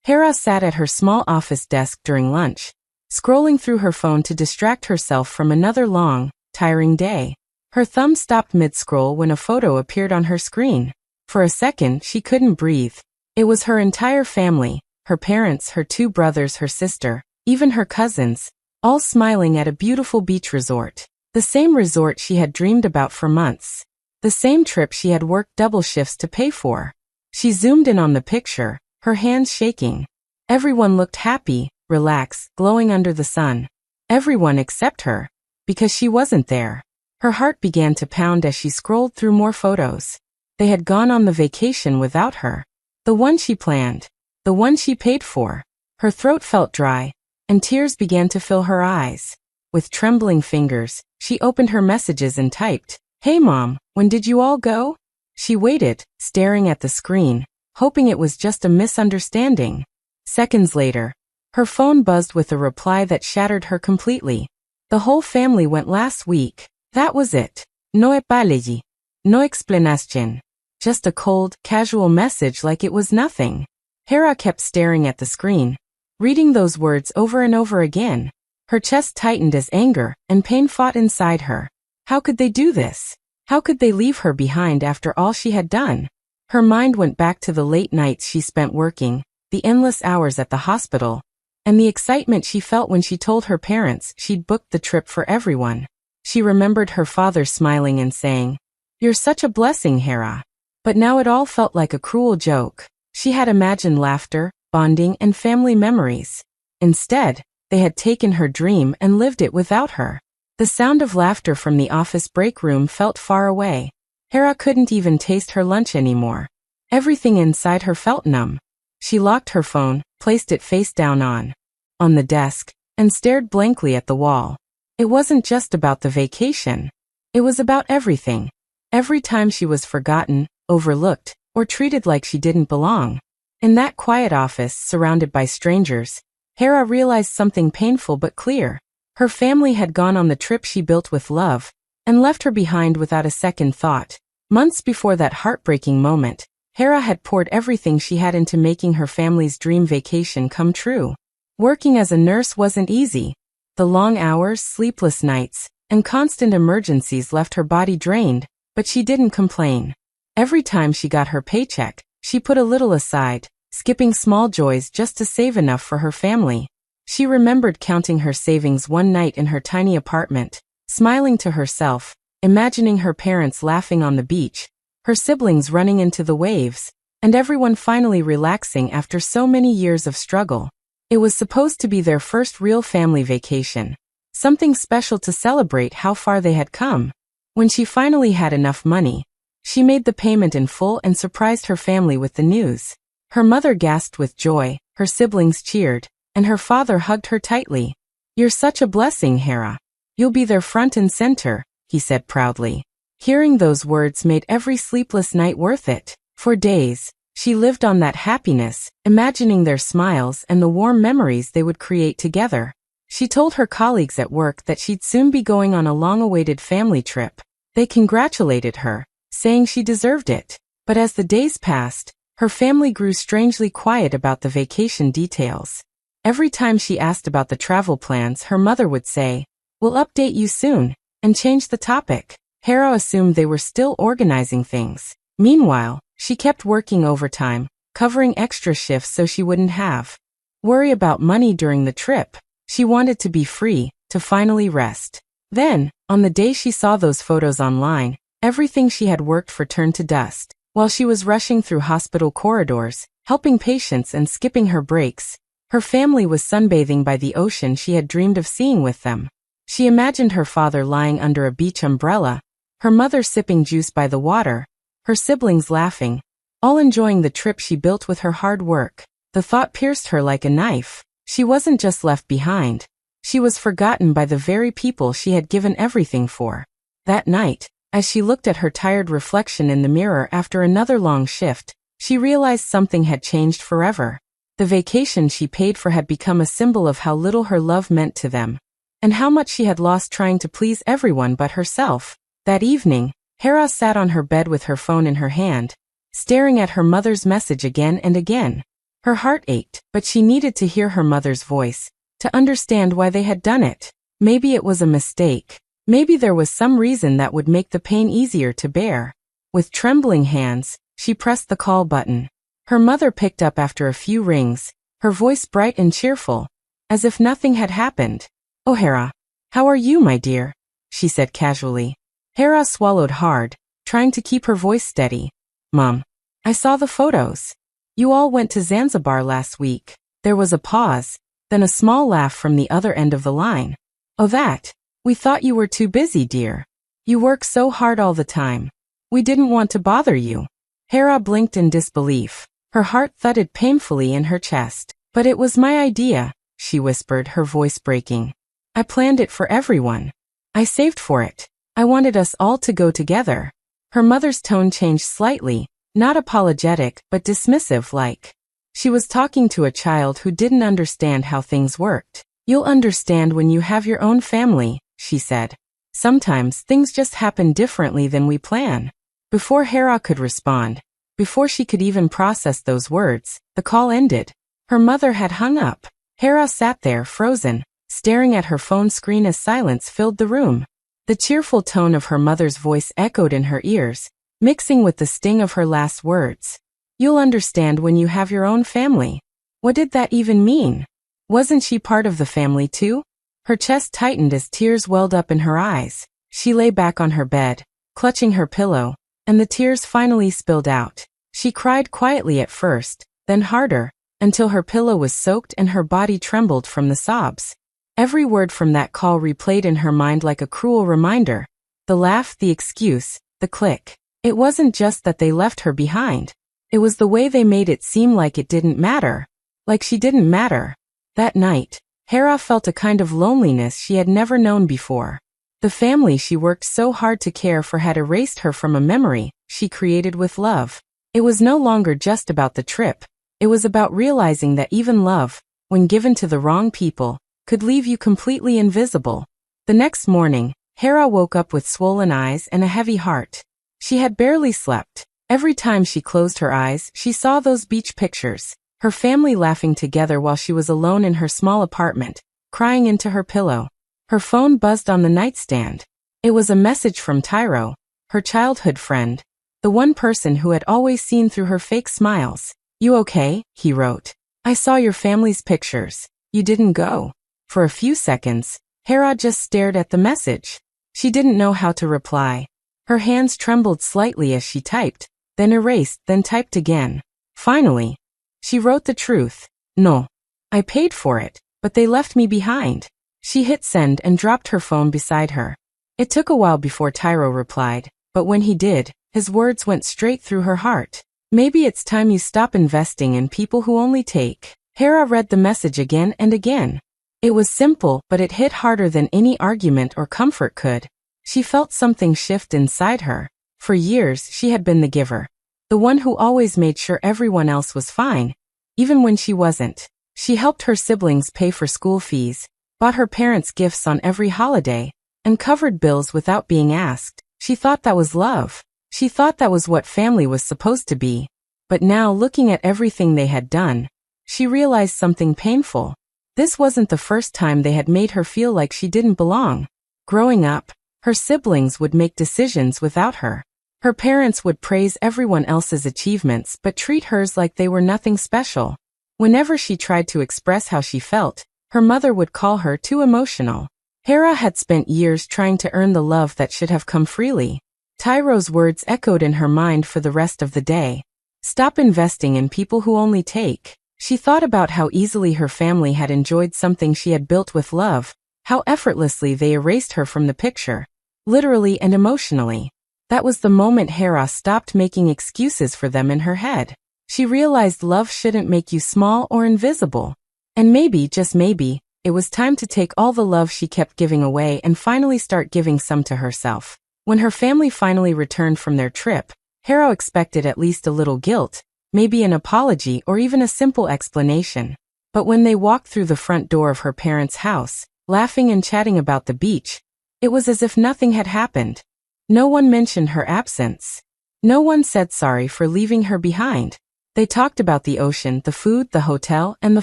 Hera sat at her small office desk during lunch, scrolling through her phone to distract herself from another long, tiring day. Her thumb stopped mid-scroll when a photo appeared on her screen. For a second, she couldn't breathe. It was her entire family, her parents, her 2 brothers, her sister, even her cousins, all smiling at a beautiful beach resort. The same resort she had dreamed about for months. The same trip she had worked double shifts to pay for. She zoomed in on the picture, her hands shaking. Everyone looked happy, relaxed, glowing under the sun. Everyone except her, because she wasn't there. Her heart began to pound as she scrolled through more photos. They had gone on the vacation without her. The one she planned. The one she paid for. Her throat felt dry, and tears began to fill her eyes. With trembling fingers, she opened her messages and typed, "Hey Mom, when did you all go?" She waited, staring at the screen, hoping it was just a misunderstanding. Seconds later, her phone buzzed with a reply that shattered her completely. "The whole family went last week. That was it. No apology. No explanation." Just a cold, casual message like it was nothing. Hera kept staring at the screen, reading those words over and over again. Her chest tightened as anger and pain fought inside her. How could they do this? How could they leave her behind after all she had done? Her mind went back to the late nights she spent working, the endless hours at the hospital, and the excitement she felt when she told her parents she'd booked the trip for everyone. She remembered her father smiling and saying, "You're such a blessing, Hera." But now it all felt like a cruel joke. She had imagined laughter, bonding, and family memories. Instead, they had taken her dream and lived it without her. The sound of laughter from the office break room felt far away. Hera couldn't even taste her lunch anymore. Everything inside her felt numb. She locked her phone, placed it face down on the desk, and stared blankly at the wall. It wasn't just about the vacation. It was about everything. Every time she was forgotten, overlooked, or treated like she didn't belong. In that quiet office, surrounded by strangers, Hera realized something painful but clear. Her family had gone on the trip she built with love, and left her behind without a second thought. Months before that heartbreaking moment, Hera had poured everything she had into making her family's dream vacation come true. Working as a nurse wasn't easy. The long hours, sleepless nights, and constant emergencies left her body drained, but she didn't complain. Every time she got her paycheck, she put a little aside, skipping small joys just to save enough for her family. She remembered counting her savings one night in her tiny apartment, smiling to herself, imagining her parents laughing on the beach, her siblings running into the waves, and everyone finally relaxing after so many years of struggle. It was supposed to be their first real family vacation, something special to celebrate how far they had come. When she finally had enough money, she made the payment in full and surprised her family with the news. Her mother gasped with joy, her siblings cheered, and her father hugged her tightly. "You're such a blessing, Hera. You'll be their front and center," he said proudly. Hearing those words made every sleepless night worth it. For days, she lived on that happiness, imagining their smiles and the warm memories they would create together. She told her colleagues at work that she'd soon be going on a long-awaited family trip. They congratulated her, saying she deserved it. But as the days passed, her family grew strangely quiet about the vacation details. Every time she asked about the travel plans, her mother would say, "We'll update you soon," and change the topic. Hera assumed they were still organizing things. Meanwhile, she kept working overtime, covering extra shifts so she wouldn't have worry about money during the trip. She wanted to be free, to finally rest. Then, on the day she saw those photos online, everything she had worked for turned to dust. While she was rushing through hospital corridors, helping patients and skipping her breaks, her family was sunbathing by the ocean she had dreamed of seeing with them. She imagined her father lying under a beach umbrella, her mother sipping juice by the water, her siblings laughing, all enjoying the trip she built with her hard work. The thought pierced her like a knife. She wasn't just left behind. She was forgotten by the very people she had given everything for. That night, as she looked at her tired reflection in the mirror after another long shift, she realized something had changed forever. The vacation she paid for had become a symbol of how little her love meant to them, and how much she had lost trying to please everyone but herself. That evening, Hera sat on her bed with her phone in her hand, staring at her mother's message again and again. Her heart ached, but she needed to hear her mother's voice, to understand why they had done it. Maybe it was a mistake. Maybe there was some reason that would make the pain easier to bear. With trembling hands, she pressed the call button. Her mother picked up after a few rings, her voice bright and cheerful, as if nothing had happened. "Oh, Hera. How are you, my dear?" she said casually. Hera swallowed hard, trying to keep her voice steady. "Mom, I saw the photos. You all went to Zanzibar last week." There was a pause, then a small laugh from the other end of the line. "Oh, that? We thought you were too busy, dear. You work so hard all the time. We didn't want to bother you." Hera blinked in disbelief. Her heart thudded painfully in her chest. "But it was my idea," she whispered, her voice breaking. "I planned it for everyone. I saved for it. I wanted us all to go together." Her mother's tone changed slightly, not apologetic but dismissive, like she was talking to a child who didn't understand how things worked. "You'll understand when you have your own family," she said. "Sometimes things just happen differently than we plan." Before Hera could respond, before she could even process those words, the call ended. Her mother had hung up. Hera sat there frozen, staring at her phone screen as silence filled the room. The cheerful tone of her mother's voice echoed in her ears, mixing with the sting of her last words. "You'll understand when you have your own family." What did that even mean? Wasn't she part of the family too? Her chest tightened as tears welled up in her eyes. She lay back on her bed, clutching her pillow, and the tears finally spilled out. She cried quietly at first, then harder, until her pillow was soaked and her body trembled from the sobs. Every word from that call replayed in her mind like a cruel reminder. The laugh, the excuse, the click. It wasn't just that they left her behind. It was the way they made it seem like it didn't matter. Like she didn't matter. That night, Hera felt a kind of loneliness she had never known before. The family she worked so hard to care for had erased her from a memory she created with love. It was no longer just about the trip. It was about realizing that even love, when given to the wrong people, could leave you completely invisible. The next morning, Hera woke up with swollen eyes and a heavy heart. She had barely slept. Every time she closed her eyes, she saw those beach pictures, her family laughing together while she was alone in her small apartment, crying into her pillow. Her phone buzzed on the nightstand. It was a message from Tyro, her childhood friend, the one person who had always seen through her fake smiles. "You okay?" he wrote. "I saw your family's pictures. You didn't go." For a few seconds, Hera just stared at the message. She didn't know how to reply. Her hands trembled slightly as she typed, then erased, then typed again. Finally, she wrote the truth. "No. I paid for it, but they left me behind." She hit send and dropped her phone beside her. It took a while before Tyro replied, but when he did, his words went straight through her heart. "Maybe it's time you stop investing in people who only take." Hera read the message again and again. It was simple, but it hit harder than any argument or comfort could. She felt something shift inside her. For years, she had been the giver. The one who always made sure everyone else was fine, even when she wasn't. She helped her siblings pay for school fees, bought her parents gifts on every holiday, and covered bills without being asked. She thought that was love. She thought that was what family was supposed to be. But now, looking at everything they had done, she realized something painful. This wasn't the first time they had made her feel like she didn't belong. Growing up, her siblings would make decisions without her. Her parents would praise everyone else's achievements but treat hers like they were nothing special. Whenever she tried to express how she felt, her mother would call her too emotional. Hera had spent years trying to earn the love that should have come freely. Tyro's words echoed in her mind for the rest of the day. Stop investing in people who only take. She thought about how easily her family had enjoyed something she had built with love, how effortlessly they erased her from the picture, literally and emotionally. That was the moment Hera stopped making excuses for them in her head. She realized love shouldn't make you small or invisible. And maybe, just maybe, it was time to take all the love she kept giving away and finally start giving some to herself. When her family finally returned from their trip, Hera expected at least a little guilt, maybe an apology or even a simple explanation. But when they walked through the front door of her parents' house, laughing and chatting about the beach, it was as if nothing had happened. No one mentioned her absence. No one said sorry for leaving her behind. They talked about the ocean, the food, the hotel, and the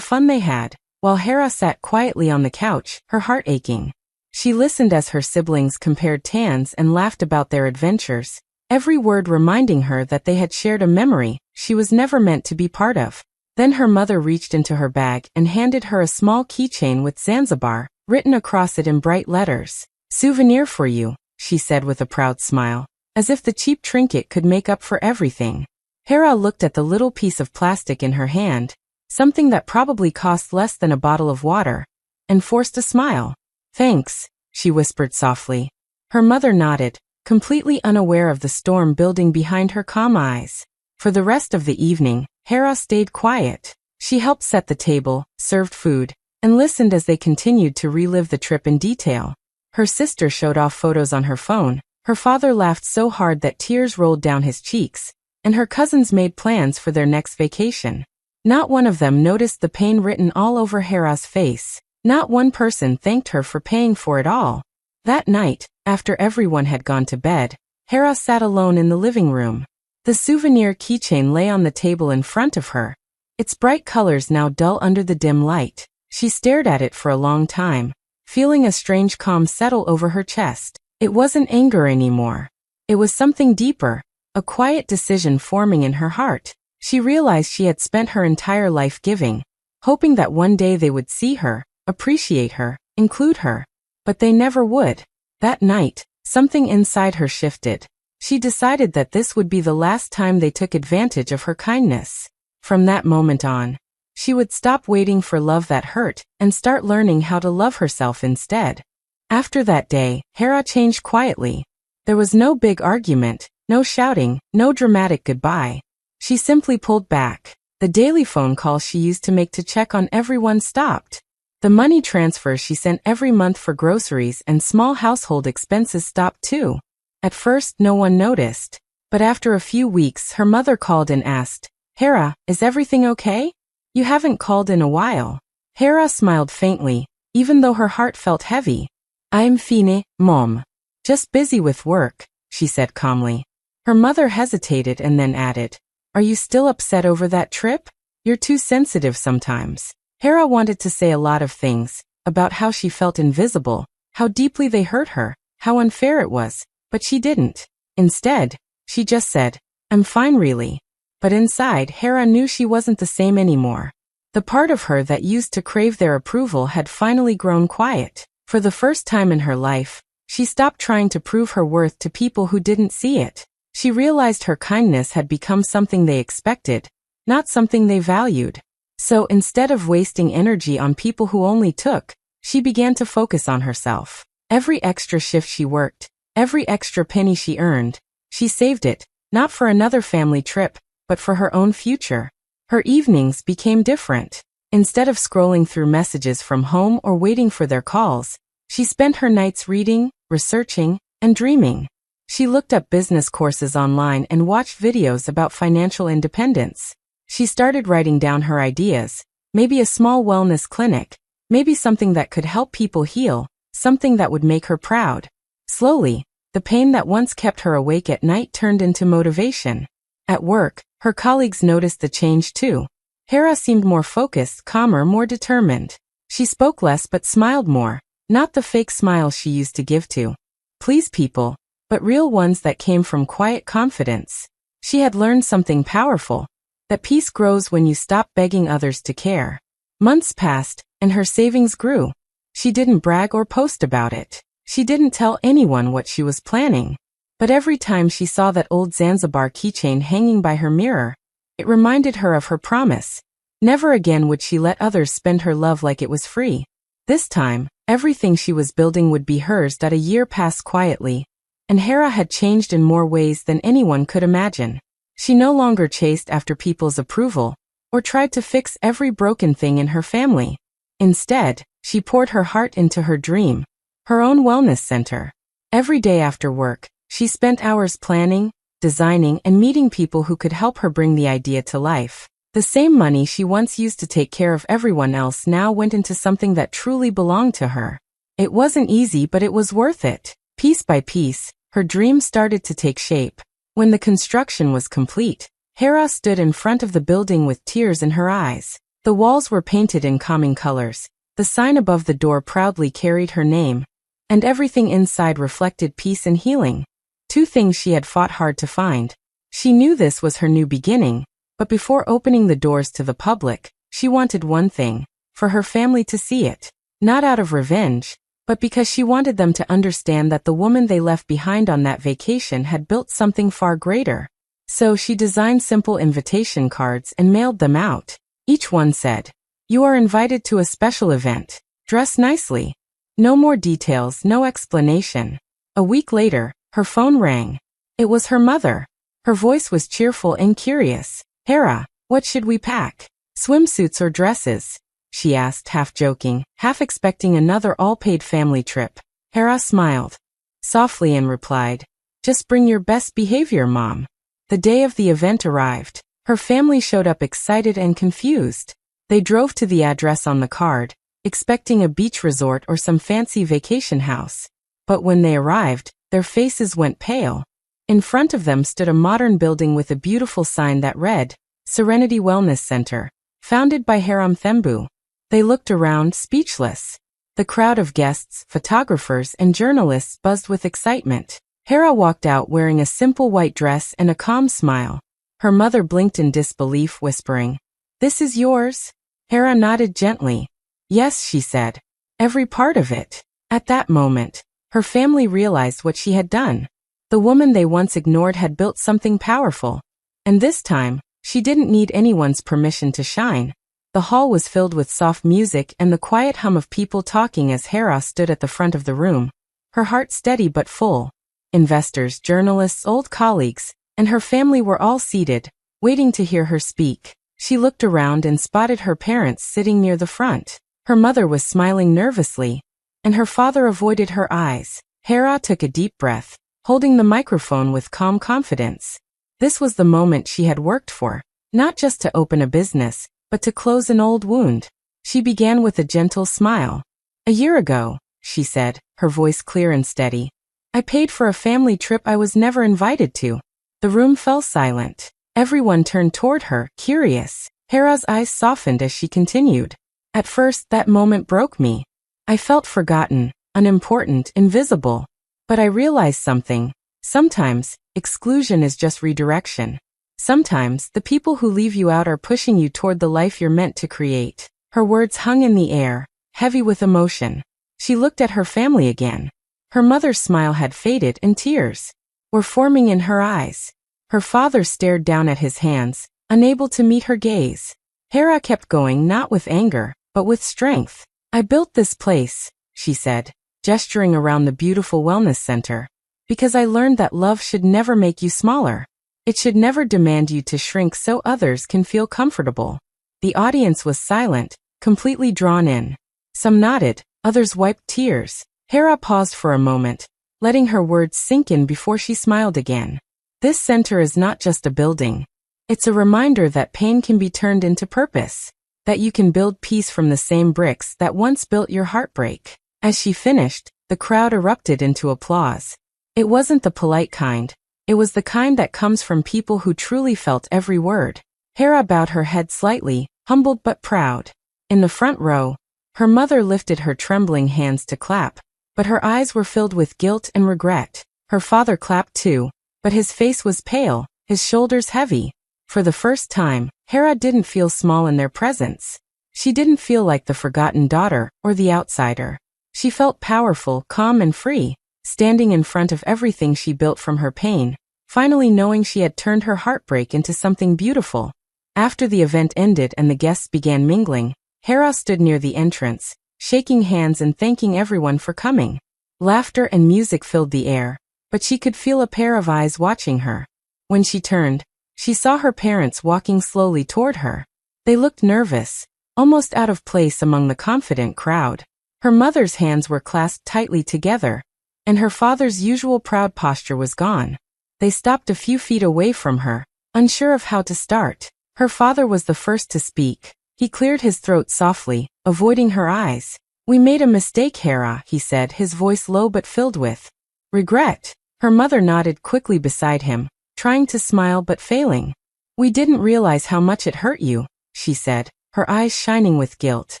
fun they had, while Hera sat quietly on the couch, her heart aching. She listened as her siblings compared tans and laughed about their adventures, every word reminding her that they had shared a memory she was never meant to be part of. Then her mother reached into her bag and handed her a small keychain with Zanzibar written across it in bright letters. "Souvenir for you," she said with a proud smile, as if the cheap trinket could make up for everything. Hera looked at the little piece of plastic in her hand, something that probably cost less than a bottle of water, and forced a smile. "Thanks," she whispered softly. Her mother nodded, completely unaware of the storm building behind her calm eyes. For the rest of the evening, Hera stayed quiet. She helped set the table, served food, and listened as they continued to relive the trip in detail. Her sister showed off photos on her phone, her father laughed so hard that tears rolled down his cheeks, and her cousins made plans for their next vacation. Not one of them noticed the pain written all over Hera's face. Not one person thanked her for paying for it all. That night, after everyone had gone to bed, Hera sat alone in the living room. The souvenir keychain lay on the table in front of her, its bright colors now dull under the dim light. She stared at it for a long time, feeling a strange calm settle over her chest. It wasn't anger anymore. It was something deeper, a quiet decision forming in her heart. She realized she had spent her entire life giving, hoping that one day they would see her, appreciate her, include her. But they never would. That night, something inside her shifted. She decided that this would be the last time they took advantage of her kindness. From that moment on, she would stop waiting for love that hurt and start learning how to love herself instead. After that day, Hera changed quietly. There was no big argument, no shouting, no dramatic goodbye. She simply pulled back. The daily phone calls she used to make to check on everyone stopped. The money transfers she sent every month for groceries and small household expenses stopped too. At first, no one noticed. But after a few weeks, her mother called and asked, "Hera, is everything okay? You haven't called in a while." Hera smiled faintly, even though her heart felt heavy. "I'm fine, Mom. Just busy with work," she said calmly. Her mother hesitated and then added, "Are you still upset over that trip? You're too sensitive sometimes." Hera wanted to say a lot of things, about how she felt invisible, how deeply they hurt her, how unfair it was, but she didn't. Instead, she just said, "I'm fine really." But inside, Hera knew she wasn't the same anymore. The part of her that used to crave their approval had finally grown quiet. For the first time in her life, she stopped trying to prove her worth to people who didn't see it. She realized her kindness had become something they expected, not something they valued. So instead of wasting energy on people who only took, she began to focus on herself. Every extra shift she worked, every extra penny she earned, she saved it, not for another family trip, but for her own future. Her evenings became different. Instead of scrolling through messages from home or waiting for their calls, she spent her nights reading, researching, and dreaming. She looked up business courses online and watched videos about financial independence. She started writing down her ideas, maybe a small wellness clinic, maybe something that could help people heal, something that would make her proud. Slowly, the pain that once kept her awake at night turned into motivation. At work, her colleagues noticed the change too. Hera seemed more focused, calmer, more determined. She spoke less but smiled more, not the fake smiles she used to give to please people, but real ones that came from quiet confidence. She had learned something powerful, that peace grows when you stop begging others to care. Months passed, and her savings grew. She didn't brag or post about it. She didn't tell anyone what she was planning. But every time she saw that old Zanzibar keychain hanging by her mirror, it reminded her of her promise. Never again would she let others spend her love like it was free. This time, everything she was building would be hers. A year passed quietly, and Hera had changed in more ways than anyone could imagine. She no longer chased after people's approval, or tried to fix every broken thing in her family. Instead, she poured her heart into her dream, her own wellness center. Every day after work, she spent hours planning, designing, and meeting people who could help her bring the idea to life. The same money she once used to take care of everyone else now went into something that truly belonged to her. It wasn't easy, but it was worth it. Piece by piece, her dream started to take shape. When the construction was complete, Hera stood in front of the building with tears in her eyes. The walls were painted in calming colors. The sign above the door proudly carried her name, and everything inside reflected peace and healing. Two things she had fought hard to find. She knew this was her new beginning, but before opening the doors to the public, she wanted one thing: for her family to see it. Not out of revenge, but because she wanted them to understand that the woman they left behind on that vacation had built something far greater. So she designed simple invitation cards and mailed them out. Each one said, "You are invited to a special event. Dress nicely." No more details, no explanation. A week later, her phone rang. It was her mother. Her voice was cheerful and curious. "Hera, what should we pack? Swimsuits or dresses?" she asked, half joking, half expecting another all-paid family trip. Hera smiled softly and replied, "Just bring your best behavior, Mom." The day of the event arrived. Her family showed up excited and confused. They drove to the address on the card, expecting a beach resort or some fancy vacation house. But when they arrived, their faces went pale. In front of them stood a modern building with a beautiful sign that read, Serenity Wellness Center, founded by Haram Thembu. They looked around, speechless. The crowd of guests, photographers, and journalists buzzed with excitement. Hera walked out wearing a simple white dress and a calm smile. Her mother blinked in disbelief, whispering, "This is yours?" Hera nodded gently. "Yes," she said. "Every part of it." At that moment, her family realized what she had done. The woman they once ignored had built something powerful. And this time, she didn't need anyone's permission to shine. The hall was filled with soft music and the quiet hum of people talking as Hera stood at the front of the room, her heart steady but full. Investors, journalists, old colleagues, and her family were all seated, waiting to hear her speak. She looked around and spotted her parents sitting near the front. Her mother was smiling nervously, and her father avoided her eyes. Hera took a deep breath, holding the microphone with calm confidence. This was the moment she had worked for, not just to open a business, but to close an old wound. She began with a gentle smile. "A year ago," she said, her voice clear and steady, "I paid for a family trip I was never invited to." The room fell silent. Everyone turned toward her, curious. Hera's eyes softened as she continued. "At first, that moment broke me. I felt forgotten, unimportant, invisible. But I realized something. Sometimes, exclusion is just redirection. Sometimes, the people who leave you out are pushing you toward the life you're meant to create." Her words hung in the air, heavy with emotion. She looked at her family again. Her mother's smile had faded and tears were forming in her eyes. Her father stared down at his hands, unable to meet her gaze. Hera kept going, not with anger, but with strength. "I built this place," she said, gesturing around the beautiful wellness center, "because I learned that love should never make you smaller. It should never demand you to shrink so others can feel comfortable." The audience was silent, completely drawn in. Some nodded, others wiped tears. Hera paused for a moment, letting her words sink in before she smiled again. "This center is not just a building. It's a reminder that pain can be turned into purpose, that you can build peace from the same bricks that once built your heartbreak." As she finished, the crowd erupted into applause. It wasn't the polite kind. It was the kind that comes from people who truly felt every word. Hera bowed her head slightly, humbled but proud. In the front row, her mother lifted her trembling hands to clap, but her eyes were filled with guilt and regret. Her father clapped too, but his face was pale, his shoulders heavy. For the first time, Hera didn't feel small in their presence. She didn't feel like the forgotten daughter or the outsider. She felt powerful, calm and free, standing in front of everything she built from her pain, finally knowing she had turned her heartbreak into something beautiful. After the event ended and the guests began mingling, Hera stood near the entrance, shaking hands and thanking everyone for coming. Laughter and music filled the air, but she could feel a pair of eyes watching her. When she turned, she saw her parents walking slowly toward her. They looked nervous, almost out of place among the confident crowd. Her mother's hands were clasped tightly together, and her father's usual proud posture was gone. They stopped a few feet away from her, unsure of how to start. Her father was the first to speak. He cleared his throat softly, avoiding her eyes. "We made a mistake, Hera," he said, his voice low but filled with regret. Her mother nodded quickly beside him, trying to smile but failing. We didn't realize how much it hurt you, she said, her eyes shining with guilt.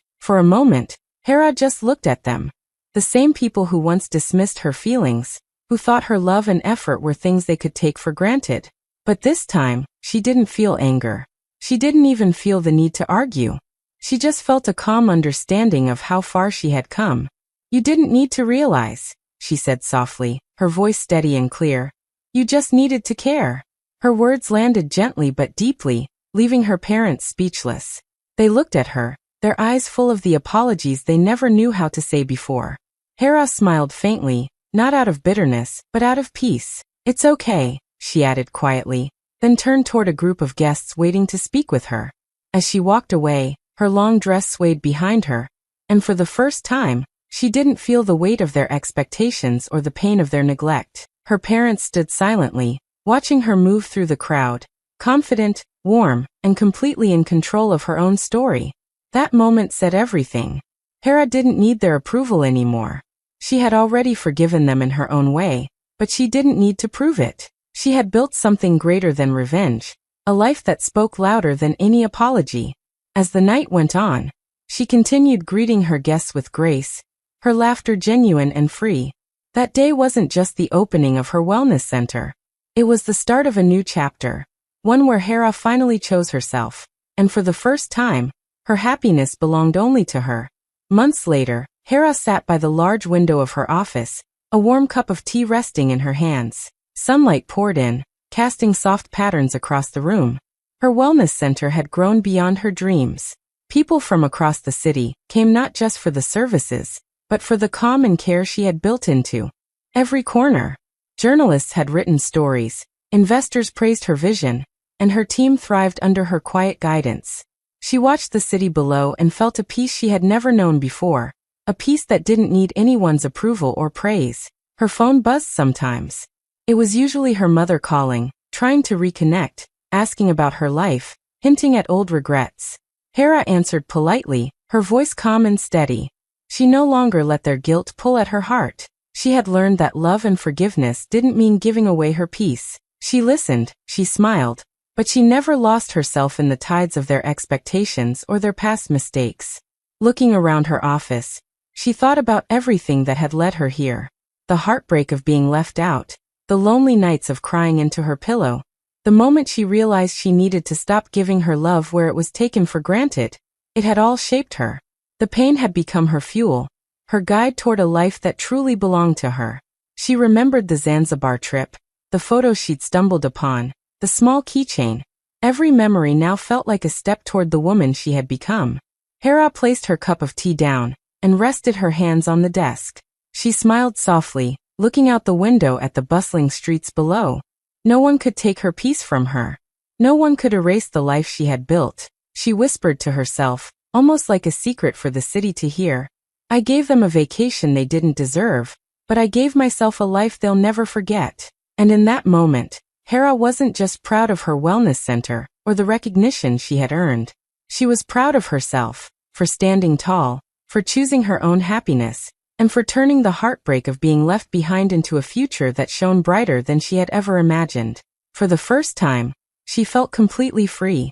For a moment, Hera just looked at them. The same people who once dismissed her feelings, who thought her love and effort were things they could take for granted. But this time, she didn't feel anger. She didn't even feel the need to argue. She just felt a calm understanding of how far she had come. You didn't need to realize, she said softly, her voice steady and clear. You just needed to care. Her words landed gently but deeply, leaving her parents speechless. They looked at her, their eyes full of the apologies they never knew how to say before. Hera smiled faintly, not out of bitterness, but out of peace. It's okay, she added quietly, then turned toward a group of guests waiting to speak with her. As she walked away, her long dress swayed behind her, and for the first time, she didn't feel the weight of their expectations or the pain of their neglect. Her parents stood silently, watching her move through the crowd, confident, warm, and completely in control of her own story. That moment said everything. Hera didn't need their approval anymore. She had already forgiven them in her own way, but she didn't need to prove it. She had built something greater than revenge, a life that spoke louder than any apology. As the night went on, she continued greeting her guests with grace, her laughter genuine and free. That day wasn't just the opening of her wellness center. It was the start of a new chapter, one where Hera finally chose herself, and for the first time, her happiness belonged only to her. Months later, Hera sat by the large window of her office, a warm cup of tea resting in her hands. Sunlight poured in, casting soft patterns across the room. Her wellness center had grown beyond her dreams. People from across the city came not just for the services, but for the calm and care she had built into every corner. Journalists had written stories, investors praised her vision, and her team thrived under her quiet guidance. She watched the city below and felt a peace she had never known before, a peace that didn't need anyone's approval or praise. Her phone buzzed sometimes. It was usually her mother calling, trying to reconnect, asking about her life, hinting at old regrets. Hera answered politely, her voice calm and steady. She no longer let their guilt pull at her heart. She had learned that love and forgiveness didn't mean giving away her peace. She listened, she smiled, but she never lost herself in the tides of their expectations or their past mistakes. Looking around her office, she thought about everything that had led her here. The heartbreak of being left out, the lonely nights of crying into her pillow, the moment she realized she needed to stop giving her love where it was taken for granted. It had all shaped her. The pain had become her fuel, her guide toward a life that truly belonged to her. She remembered the Zanzibar trip, the photos she'd stumbled upon, the small keychain. Every memory now felt like a step toward the woman she had become. Hera placed her cup of tea down and rested her hands on the desk. She smiled softly, looking out the window at the bustling streets below. No one could take her peace from her. No one could erase the life she had built. She whispered to herself, almost like a secret for the city to hear. I gave them a vacation they didn't deserve, but I gave myself a life they'll never forget. And in that moment, Hera wasn't just proud of her wellness center or the recognition she had earned. She was proud of herself, for standing tall, for choosing her own happiness, and for turning the heartbreak of being left behind into a future that shone brighter than she had ever imagined. For the first time, she felt completely free.